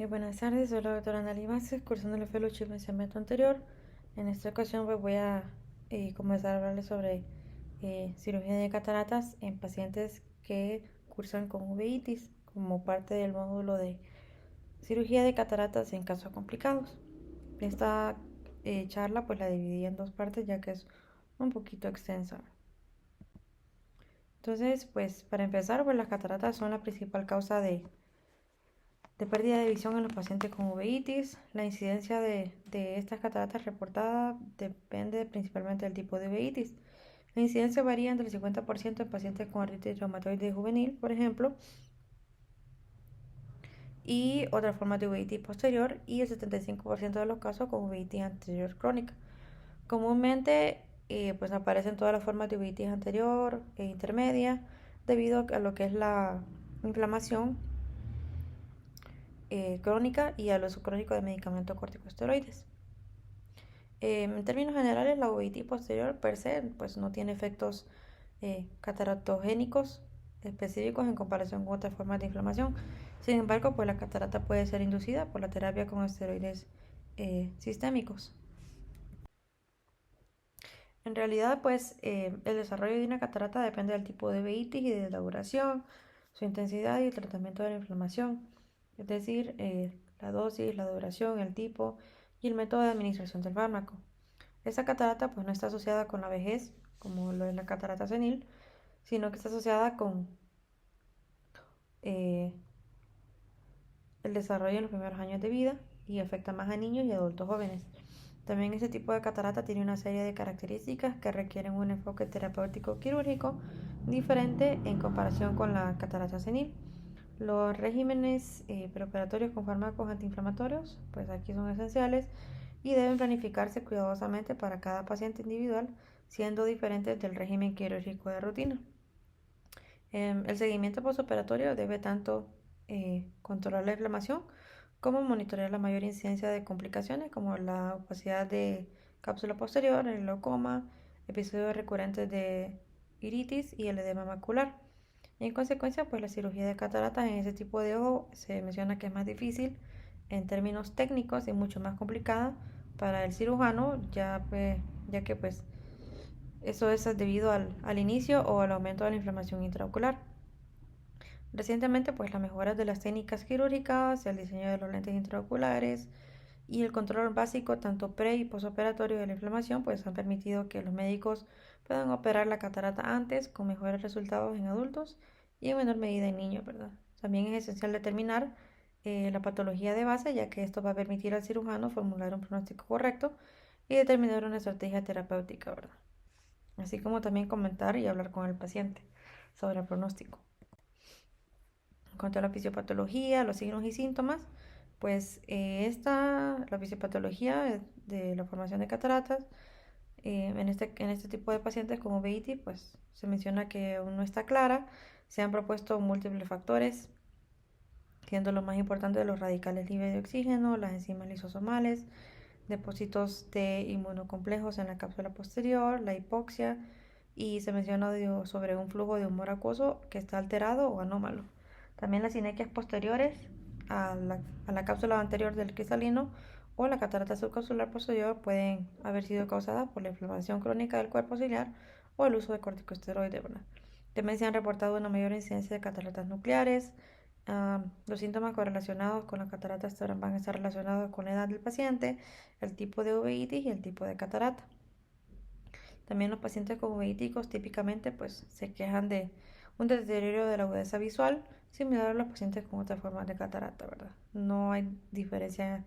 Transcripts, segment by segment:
Buenas tardes, soy la doctora Analí Vázquez, cursando el fellowship en semestre anterior. En esta ocasión pues, voy a comenzar a hablarles sobre cirugía de cataratas en pacientes que cursan con uveitis como parte del módulo de cirugía de cataratas en casos complicados. Esta charla pues la dividí en dos partes ya que es un poquito extensa. Entonces pues para empezar pues las cataratas son la principal causa de pérdida de visión en los pacientes con uveitis. La incidencia de estas cataratas reportadas depende principalmente del tipo de uveitis. La incidencia varía entre el 50% en pacientes con artritis reumatoide juvenil, por ejemplo, y otras formas de uveitis posterior, y el 75% de los casos con uveitis anterior crónica. Comúnmente pues aparecen todas las formas de uveitis anterior e intermedia debido a lo que es la inflamación crónica y al uso crónico de medicamentos corticosteroides. En términos generales, la uveitis posterior per se pues, no tiene efectos cataratogénicos específicos en comparación con otras formas de inflamación. Sin embargo, pues la catarata puede ser inducida por la terapia con esteroides sistémicos. En realidad, pues el desarrollo de una catarata depende del tipo de uveitis y de la duración, su intensidad y el tratamiento de la inflamación, es decir, la dosis, la duración, el tipo y el método de administración del fármaco. Esta catarata pues no está asociada con la vejez, como lo es la catarata senil, sino que está asociada con eh, el desarrollo en los primeros años de vida y afecta más a niños y adultos jóvenes. También este tipo de catarata tiene una serie de características que requieren un enfoque terapéutico quirúrgico diferente en comparación con la catarata senil. Los regímenes preoperatorios con fármacos antiinflamatorios, pues aquí son esenciales y deben planificarse cuidadosamente para cada paciente individual, siendo diferentes del régimen quirúrgico de rutina. El seguimiento postoperatorio debe tanto controlar la inflamación como monitorear la mayor incidencia de complicaciones como la opacidad de cápsula posterior, el glaucoma, episodios recurrentes de iritis y el edema macular. Y en consecuencia, pues la cirugía de cataratas en ese tipo de ojo se menciona que es más difícil en términos técnicos y mucho más complicada para el cirujano, ya que pues eso es debido al inicio o al aumento de la inflamación intraocular. Recientemente, pues las mejoras de las técnicas quirúrgicas, el diseño de los lentes intraoculares y el control básico tanto pre y postoperatorio de la inflamación, pues han permitido que los médicos puedan operar la catarata antes con mejores resultados en adultos y en menor medida en niños, ¿verdad? También es esencial determinar la patología de base, ya que esto va a permitir al cirujano formular un pronóstico correcto y determinar una estrategia terapéutica, ¿verdad? Así como también comentar y hablar con el paciente sobre el pronóstico. En cuanto a la fisiopatología, los signos y síntomas, pues la fisiopatología de la formación de cataratas, en este tipo de pacientes como uveitis, pues se menciona que aún no está clara. Se han propuesto múltiples factores, siendo los más importantes los radicales libres de oxígeno, las enzimas lisosomales, depósitos de inmunocomplejos en la cápsula posterior, la hipoxia, y se menciona sobre un flujo de humor acuoso que está alterado o anómalo. También las sinequias posteriores a la cápsula anterior del cristalino o la catarata subcapsular posterior pueden haber sido causadas por la inflamación crónica del cuerpo ciliar o el uso de corticosteroides, ¿verdad? También se han reportado una mayor incidencia de cataratas nucleares. Los síntomas correlacionados con las cataratas van a estar relacionados con la edad del paciente, el tipo de uveitis y el tipo de catarata. También los pacientes con uveíticos típicamente pues, se quejan de un deterioro de la agudeza visual similar a los pacientes con otras formas de catarata, ¿verdad? No hay diferencia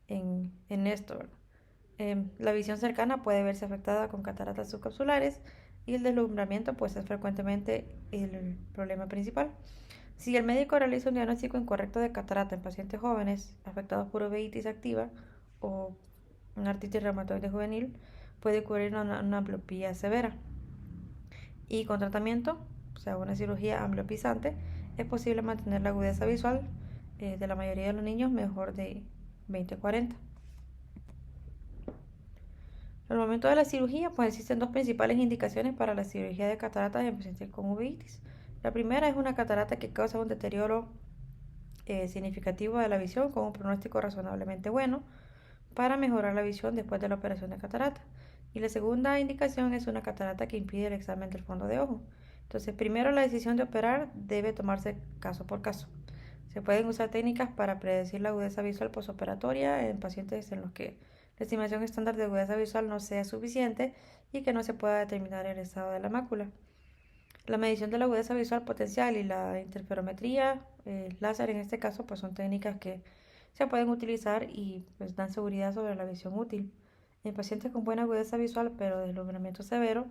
en esto, ¿verdad? La visión cercana puede verse afectada con cataratas subcapsulares y el deslumbramiento pues es frecuentemente el problema principal. Si el médico realiza un diagnóstico incorrecto de catarata en pacientes jóvenes afectados por uveitis activa o una artritis reumatoide juvenil, puede ocurrir una ambliopía severa. Y con tratamiento, o sea, una cirugía ambliopizante, es posible mantener la agudeza visual de la mayoría de los niños mejor de 20-40. Al momento de la cirugía, pues existen dos principales indicaciones para la cirugía de cataratas en pacientes con uveitis. La primera es una catarata que causa un deterioro significativo de la visión con un pronóstico razonablemente bueno para mejorar la visión después de la operación de catarata. Y la segunda indicación es una catarata que impide el examen del fondo de ojo. Entonces, primero la decisión de operar debe tomarse caso por caso. Se pueden usar técnicas para predecir la agudeza visual posoperatoria en pacientes en los que la estimación estándar de agudeza visual no sea suficiente y que no se pueda determinar el estado de la mácula. La medición de la agudeza visual potencial y la interferometría láser en este caso pues son técnicas que se pueden utilizar y pues dan seguridad sobre la visión útil. En pacientes con buena agudeza visual pero deslumbramiento severo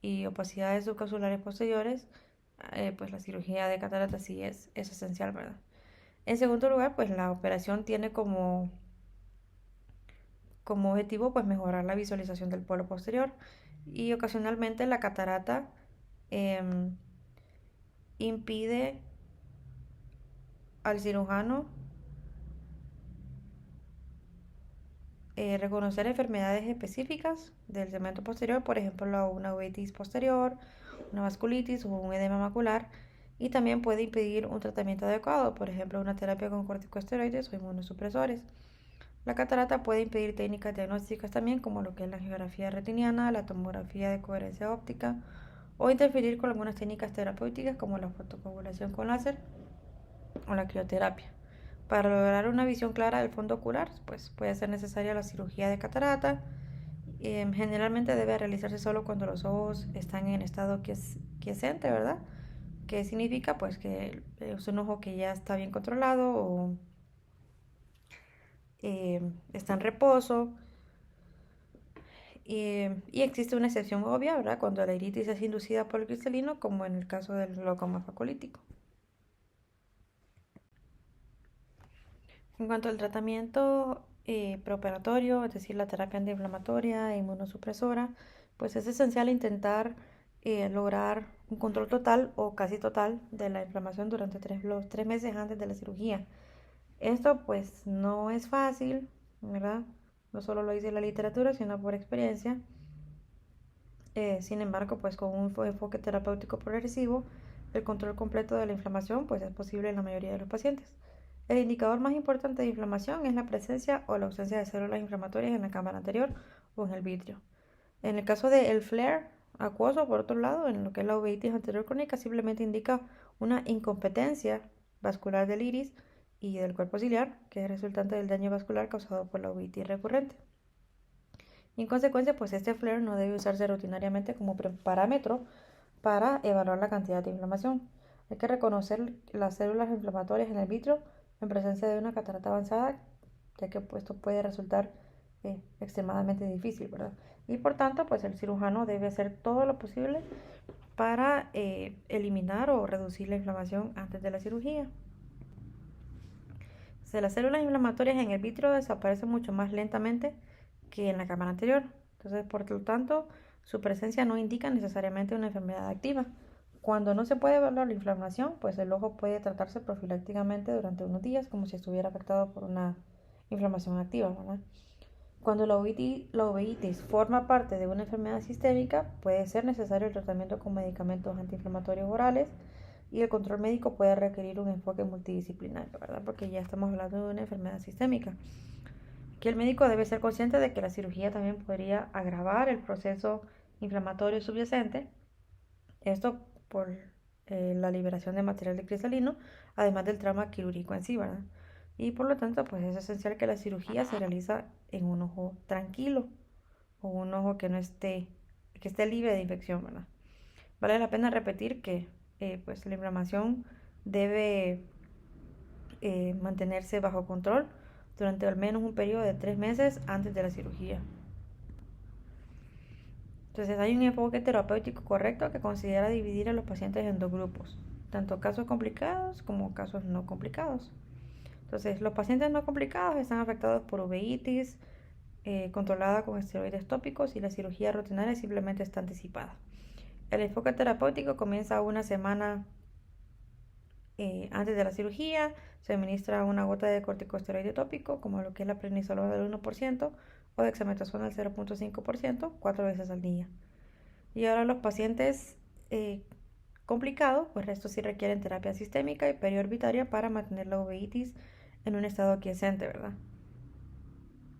y opacidades subcapsulares posteriores, pues la cirugía de catarata sí es esencial, ¿verdad? En segundo lugar, pues la operación tiene como objetivo pues mejorar la visualización del polo posterior y ocasionalmente la catarata em, impide al cirujano reconocer enfermedades específicas del segmento posterior, por ejemplo una uveitis posterior, una vasculitis o un edema macular, y también puede impedir un tratamiento adecuado, por ejemplo una terapia con corticosteroides o inmunosupresores. La catarata puede impedir técnicas diagnósticas también como lo que es la angiografía retiniana, la tomografía de coherencia óptica o interferir con algunas técnicas terapéuticas como la fotocoagulación con láser o la crioterapia. Para lograr una visión clara del fondo ocular, pues puede ser necesaria la cirugía de catarata. Generalmente debe realizarse solo cuando los ojos están en estado quiescente, ¿verdad? ¿Qué significa? Pues que es un ojo que ya está bien controlado o está en reposo. Y existe una excepción obvia, ¿verdad? Cuando la iritis es inducida por el cristalino, como en el caso del glaucoma facolítico. En cuanto al tratamiento preoperatorio, es decir, la terapia antiinflamatoria e inmunosupresora, pues es esencial intentar lograr un control total o casi total de la inflamación durante los 3 meses antes de la cirugía. Esto pues no es fácil, ¿verdad? No solo lo dice la literatura, sino por experiencia. Sin embargo, pues con un enfoque terapéutico progresivo, el control completo de la inflamación pues es posible en la mayoría de los pacientes. El indicador más importante de inflamación es la presencia o la ausencia de células inflamatorias en la cámara anterior o en el vitrio. En el caso del flare acuoso, por otro lado, en lo que es la uveitis anterior crónica, simplemente indica una incompetencia vascular del iris y del cuerpo ciliar, que es resultante del daño vascular causado por la uveitis recurrente. Y en consecuencia, pues este flare no debe usarse rutinariamente como parámetro para evaluar la cantidad de inflamación. Hay que reconocer las células inflamatorias en el vitrio en presencia de una catarata avanzada, ya que pues, esto puede resultar extremadamente difícil, ¿verdad? Y por tanto, pues el cirujano debe hacer todo lo posible para eliminar o reducir la inflamación antes de la cirugía. Si las células inflamatorias en el vitrio desaparecen mucho más lentamente que en la cámara anterior. Entonces, por lo tanto, su presencia no indica necesariamente una enfermedad activa. Cuando no se puede evaluar la inflamación, pues el ojo puede tratarse profilácticamente durante unos días como si estuviera afectado por una inflamación activa, ¿verdad? Cuando la uveitis forma parte de una enfermedad sistémica, puede ser necesario el tratamiento con medicamentos antiinflamatorios orales y el control médico puede requerir un enfoque multidisciplinario, ¿verdad? Porque ya estamos hablando de una enfermedad sistémica. Que el médico debe ser consciente de que la cirugía también podría agravar el proceso inflamatorio subyacente, esto por la liberación de material de cristalino, además del trauma quirúrgico en sí, ¿verdad? Y por lo tanto, pues es esencial que la cirugía se realiza en un ojo tranquilo o un ojo que esté libre de infección, ¿verdad? Vale la pena repetir que pues la inflamación debe mantenerse bajo control durante al menos un periodo de 3 meses antes de la cirugía. Entonces hay un enfoque terapéutico correcto que considera dividir a los pacientes en dos grupos, tanto casos complicados como casos no complicados. Entonces los pacientes no complicados están afectados por uveitis controlada con esteroides tópicos y la cirugía rutinaria simplemente está anticipada. El enfoque terapéutico comienza una semana antes de la cirugía, se administra una gota de corticosteroide tópico, como lo que es la prednisolona del 1% o dexametasona del 0.5%, 4 veces al día. Y ahora los pacientes complicado, pues estos sí requieren terapia sistémica y periorbitaria para mantener la uveitis en un estado aquiescente, ¿verdad?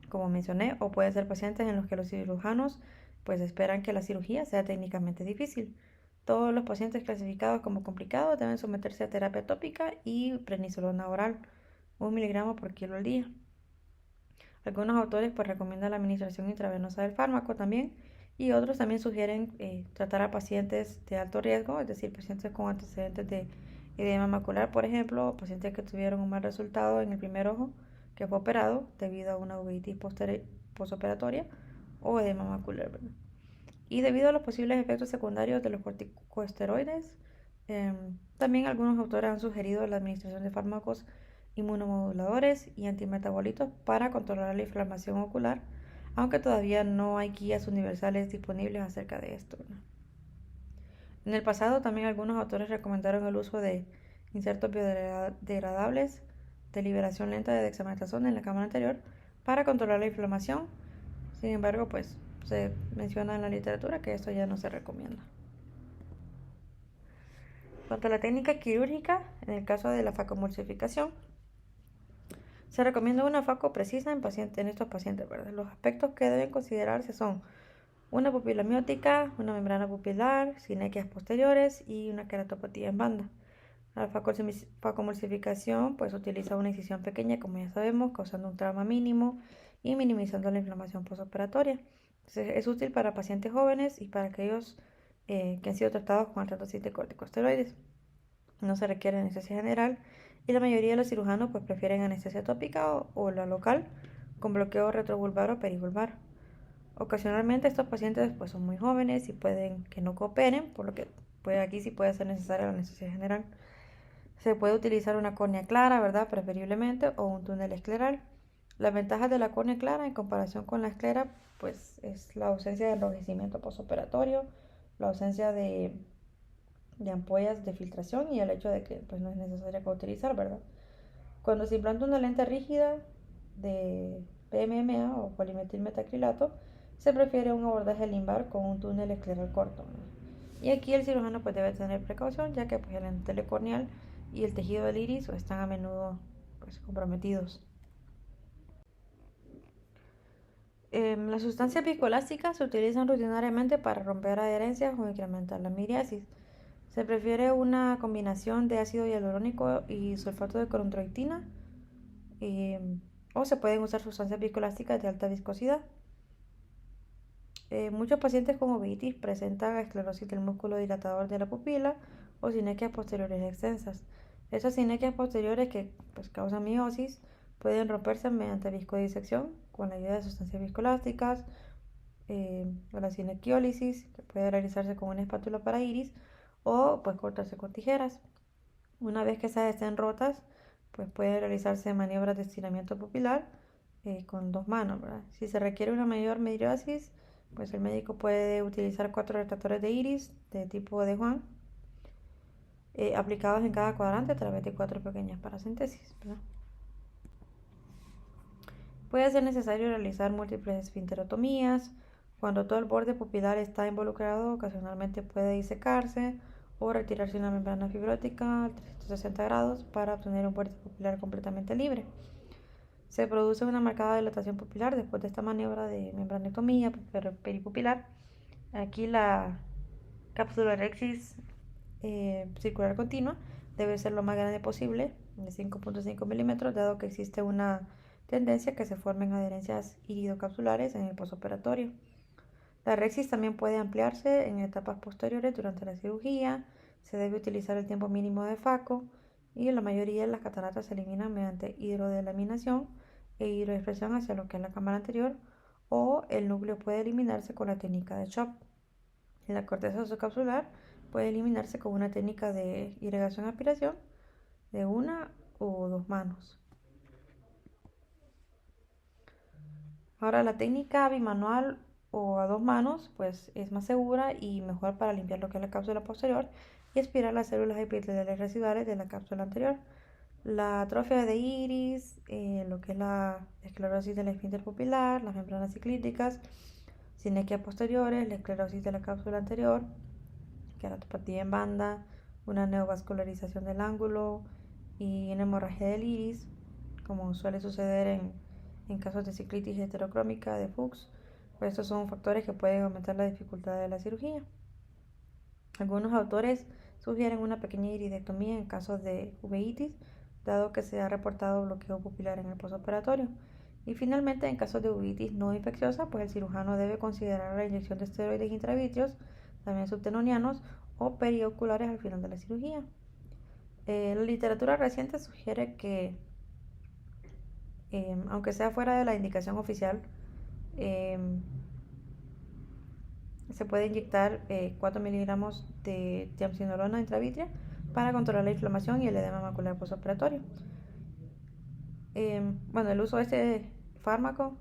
Como mencioné, o pueden ser pacientes en los que los cirujanos pues esperan que la cirugía sea técnicamente difícil. Todos los pacientes clasificados como complicados deben someterse a terapia tópica y prednisolona oral, 1 miligramo por kilo al día. Algunos autores pues recomiendan la administración intravenosa del fármaco también y otros también sugieren tratar a pacientes de alto riesgo, es decir, pacientes con antecedentes de edema macular, por ejemplo, o pacientes que tuvieron un mal resultado en el primer ojo que fue operado debido a una uveitis postoperatoria o edema macular, ¿verdad? Y debido a los posibles efectos secundarios de los corticosteroides, también algunos autores han sugerido la administración de fármacos inmunomoduladores y antimetabolitos para controlar la inflamación ocular, aunque todavía no hay guías universales disponibles acerca de esto, ¿no? En el pasado también algunos autores recomendaron el uso de insertos biodegradables de liberación lenta de dexametasona en la cámara anterior para controlar la inflamación. Sin embargo, pues se menciona en la literatura que esto ya no se recomienda. En cuanto a la técnica quirúrgica, en el caso de la facomulsificación, se recomienda una faco precisa en estos pacientes, ¿verdad? Los aspectos que deben considerarse son una pupila miótica, una membrana pupilar, sinequias posteriores y una queratopatía en banda. La facomulsificación pues utiliza una incisión pequeña, como ya sabemos, causando un trauma mínimo y minimizando la inflamación postoperatoria. Entonces, es útil para pacientes jóvenes y para aquellos que han sido tratados con tratamiento de corticosteroides. No se requiere anestesia general y la mayoría de los cirujanos pues prefieren anestesia tópica o la local con bloqueo retrovulvar o perivulvar. Ocasionalmente estos pacientes pues son muy jóvenes y pueden que no cooperen, por lo que aquí sí puede ser necesaria la anestesia general. Se puede utilizar una córnea clara, ¿verdad? Preferiblemente, o un túnel escleral. Las ventajas de la córnea clara en comparación con la esclera, pues es la ausencia de enrojecimiento postoperatorio, la ausencia de ampollas de filtración y el hecho de que pues no es necesario utilizar, ¿verdad? Cuando se implanta una lente rígida de PMMA o polimetilmetacrilato, se prefiere un abordaje limbar con un túnel escleral corto, ¿no? Y aquí el cirujano pues debe tener precaución, ya que pues el endotelio corneal y el tejido del iris están a menudo pues comprometidos. Las sustancias viscoelásticas se utilizan rutinariamente para romper adherencias o incrementar la miriasis. Se prefiere una combinación de ácido hialurónico y sulfato de corintroitina, o se pueden usar sustancias viscoelásticas de alta viscosidad. Muchos pacientes con uveitis presentan esclerosis del músculo dilatador de la pupila o sinequias posteriores extensas. Estas sinequias posteriores que pues, causan miosis pueden romperse mediante viscodisección con la ayuda de sustancias viscoelásticas, o la cinequiólisis, que puede realizarse con una espátula para iris o pues cortarse con tijeras. Una vez que esas estén rotas, pues puede realizarse maniobras de estiramiento pupilar con 2 manos, ¿verdad? Si se requiere una mayor miriasis, pues el médico puede utilizar 4 retractores de iris de tipo de Juan, aplicados en cada cuadrante a través de 4 pequeñas paracentesis, ¿verdad? Puede ser necesario realizar múltiples esfinterotomías. Cuando todo el borde pupilar está involucrado, ocasionalmente puede disecarse o retirarse una membrana fibrótica a 360 grados para obtener un borde pupilar completamente libre. Se produce una marcada dilatación pupilar después de esta maniobra de membranectomía peripupilar. Aquí la cápsula rexis circular continua debe ser lo más grande posible, de 5.5 milímetros, dado que existe una tendencia a que se formen adherencias iridocapsulares en el postoperatorio. La rexis también puede ampliarse en etapas posteriores durante la cirugía. Se debe utilizar el tiempo mínimo de FACO y la mayoría de las cataratas se eliminan mediante hidrodelaminación e hidroexpresión hacia lo que es la cámara anterior, o el núcleo puede eliminarse con la técnica de CHOP. La corteza subcapsular puede eliminarse con una técnica de irrigación-aspiración de 1 o 2 manos. Ahora la técnica bimanual o a 2 manos pues es más segura y mejor para limpiar lo que es la cápsula posterior y aspirar las células epiteliales residuales de la cápsula anterior. La atrofia de iris, lo que es la esclerosis del esfínter pupilar, las membranas ciclíticas, sinequias posteriores, la esclerosis de la cápsula anterior, queratopatía en banda, una neovascularización del ángulo y una hemorragia del iris, como suele suceder en casos de ciclitis heterocrómica de Fuchs. Pues estos son factores que pueden aumentar la dificultad de la cirugía. Algunos autores sugieren una pequeña iridectomía en casos de uveitis, dado que se ha reportado bloqueo pupilar en el postoperatorio. Y finalmente, en casos de uveitis no infecciosa, pues el cirujano debe considerar la inyección de esteroides intravitreos, también subtenonianos o perioculares al final de la cirugía. La literatura reciente sugiere que, aunque sea fuera de la indicación oficial, se puede inyectar 4 miligramos de triamcinolona intravítrea para controlar la inflamación y el edema macular postoperatorio. Bueno, el uso de este fármaco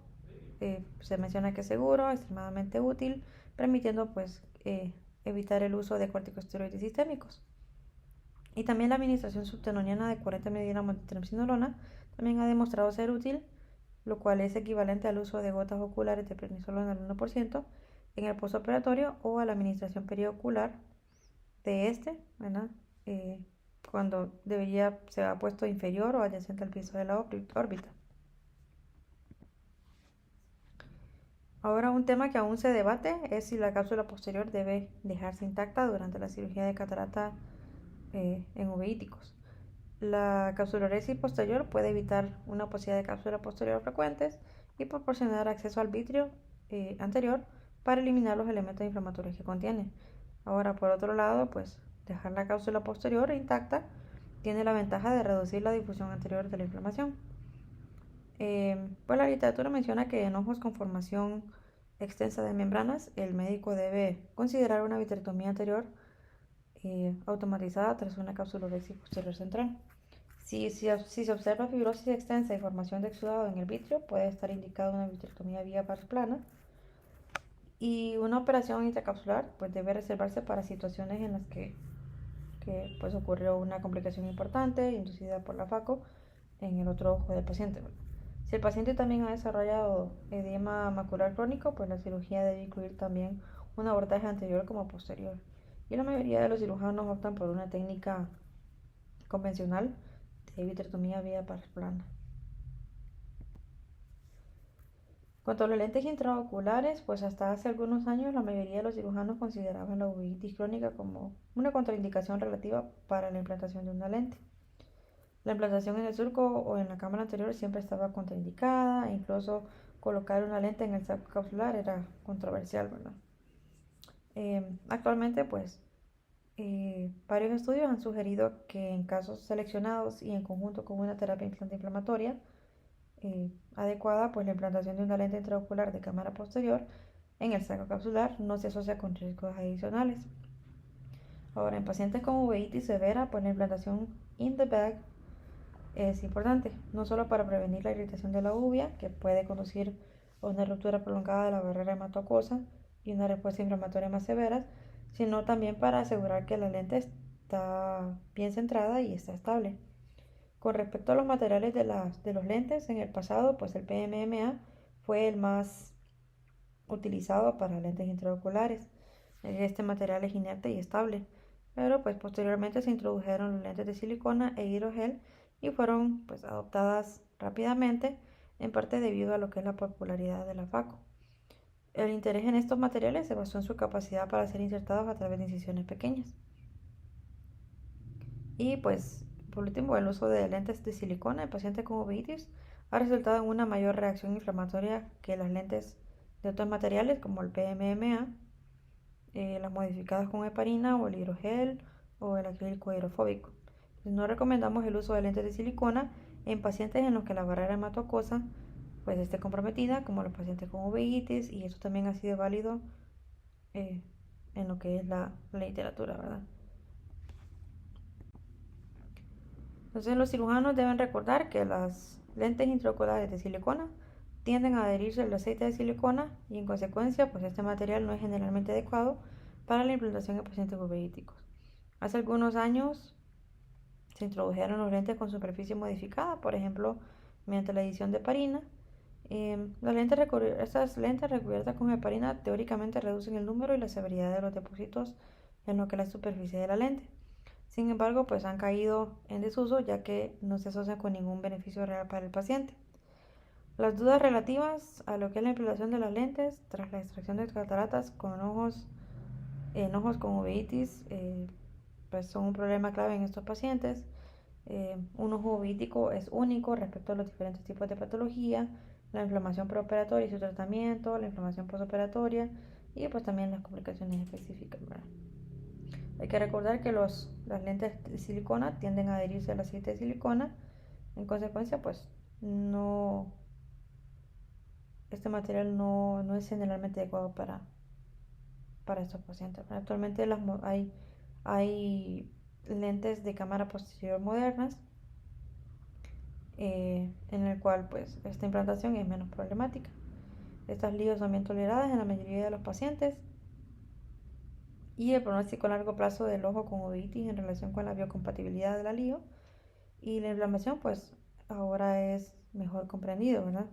se menciona que es seguro, extremadamente útil, permitiendo pues evitar el uso de corticosteroides sistémicos. Y también la administración subtenoniana de 40 miligramos de triamcinolona también ha demostrado ser útil, lo cual es equivalente al uso de gotas oculares de prednisolona al 1% en el postoperatorio o a la administración periocular de este, ¿verdad? Cuando se ha puesto inferior o adyacente al piso de la órbita. Ahora, un tema que aún se debate es si la cápsula posterior debe dejarse intacta durante la cirugía de catarata en uveíticos. La capsuloresis posterior puede evitar una posibilidad de cápsula posterior frecuentes y proporcionar acceso al vitrio anterior para eliminar los elementos inflamatorios que contiene. Ahora, por otro lado, pues dejar la cápsula posterior intacta tiene la ventaja de reducir la difusión anterior de la inflamación. Pues la literatura menciona que en ojos con formación extensa de membranas, el médico debe considerar una vitrectomía anterior automatizada tras una capsuloresis posterior central. Si se observa fibrosis extensa y formación de exudado en el vitrio, puede estar indicada una vitrectomía vía pars plana. Y una operación intracapsular pues debe reservarse para situaciones en las que pues ocurrió una complicación importante inducida por la FACO en el otro ojo del paciente. Si el paciente también ha desarrollado edema macular crónico, pues la cirugía debe incluir también un abordaje anterior como posterior. Y la mayoría de los cirujanos optan por una técnica convencional de vitrectomía vía pars plana. Cuanto a los lentes intraoculares, pues hasta hace algunos años la mayoría de los cirujanos consideraban la uveitis crónica como una contraindicación relativa para la implantación de una lente. La implantación en el surco o en la cámara anterior siempre estaba contraindicada e incluso colocar una lente en el saco capsular era controversial, ¿verdad? Actualmente, pues, varios estudios han sugerido que en casos seleccionados y en conjunto con una terapia antiinflamatoria adecuada, pues la implantación de una lente intraocular de cámara posterior en el saco capsular no se asocia con riesgos adicionales. Ahora, en pacientes con uveitis severa, pues la implantación in the bag es importante, no solo para prevenir la irritación de la uvea, que puede conducir a una ruptura prolongada de la barrera hematoacuosa y una respuesta inflamatoria más severa, sino también para asegurar que la lente está bien centrada y está estable. Con respecto a los materiales de los lentes, en el pasado, pues el PMMA fue el más utilizado para lentes intraoculares. Este material es inerte y estable, pero pues posteriormente se introdujeron los lentes de silicona e hidrogel y fueron pues adoptadas rápidamente, en parte debido a lo que es la popularidad de la FACO. El interés en estos materiales se basó en su capacidad para ser insertados a través de incisiones pequeñas. Y pues por último, el uso de lentes de silicona en pacientes con uveitis ha resultado en una mayor reacción inflamatoria que las lentes de otros materiales como el PMMA, las modificadas con heparina o el hidrogel o el acrílico hidrofóbico. No recomendamos el uso de lentes de silicona en pacientes en los que la barrera hematoacuosa pues esté comprometida, como los pacientes con uveitis, y eso también ha sido válido en lo que es la literatura, ¿verdad? Entonces los cirujanos deben recordar que las lentes intraoculares de silicona tienden a adherirse al aceite de silicona y en consecuencia pues este material no es generalmente adecuado para la implantación en pacientes uveíticos. Hace algunos años se introdujeron los lentes con superficie modificada, por ejemplo mediante la adición de heparina. Estas lentes recubiertas con heparina teóricamente reducen el número y la severidad de los depósitos en lo que es la superficie de la lente. Sin embargo, pues han caído en desuso ya que no se asocian con ningún beneficio real para el paciente. Las dudas relativas a lo que es la implantación de las lentes tras la extracción de cataratas en ojos con uveitis, pues son un problema clave en estos pacientes. Un ojo uveítico es único respecto a los diferentes tipos de patología, la inflamación preoperatoria y su tratamiento, la inflamación postoperatoria y pues también las complicaciones específicas, ¿verdad? Hay que recordar que las lentes de silicona tienden a adherirse al aceite de silicona, en consecuencia pues no, este material no es generalmente adecuado para estos pacientes. Actualmente hay lentes de cámara posterior modernas, en el cual pues esta implantación es menos problemática. Estas LIO son bien toleradas en la mayoría de los pacientes y el pronóstico a largo plazo del ojo con uveitis en relación con la biocompatibilidad de la LIO y la inflamación pues ahora es mejor comprendido, ¿verdad?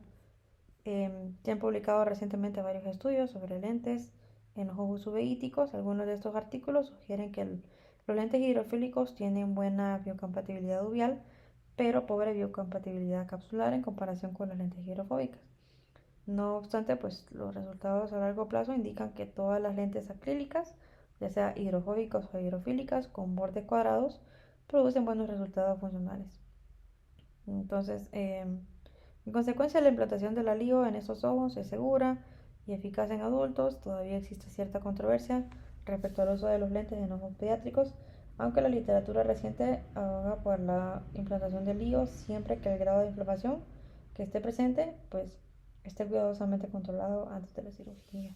Se han publicado recientemente varios estudios sobre lentes en ojos uveíticos. Algunos de estos artículos sugieren que los lentes hidrofílicos tienen buena biocompatibilidad uveal, pero pobre biocompatibilidad capsular en comparación con las lentes hidrofóbicas. No obstante, pues los resultados a largo plazo indican que todas las lentes acrílicas, ya sea hidrofóbicas o hidrofílicas, con bordes cuadrados, producen buenos resultados funcionales. Entonces, en consecuencia, la implantación de la LIO en estos ojos es segura y eficaz en adultos. Todavía existe cierta controversia respecto al uso de los lentes en ojos pediátricos, aunque la literatura reciente aboga por la implantación de LIO siempre que el grado de inflamación que esté presente, pues esté cuidadosamente controlado antes de la cirugía.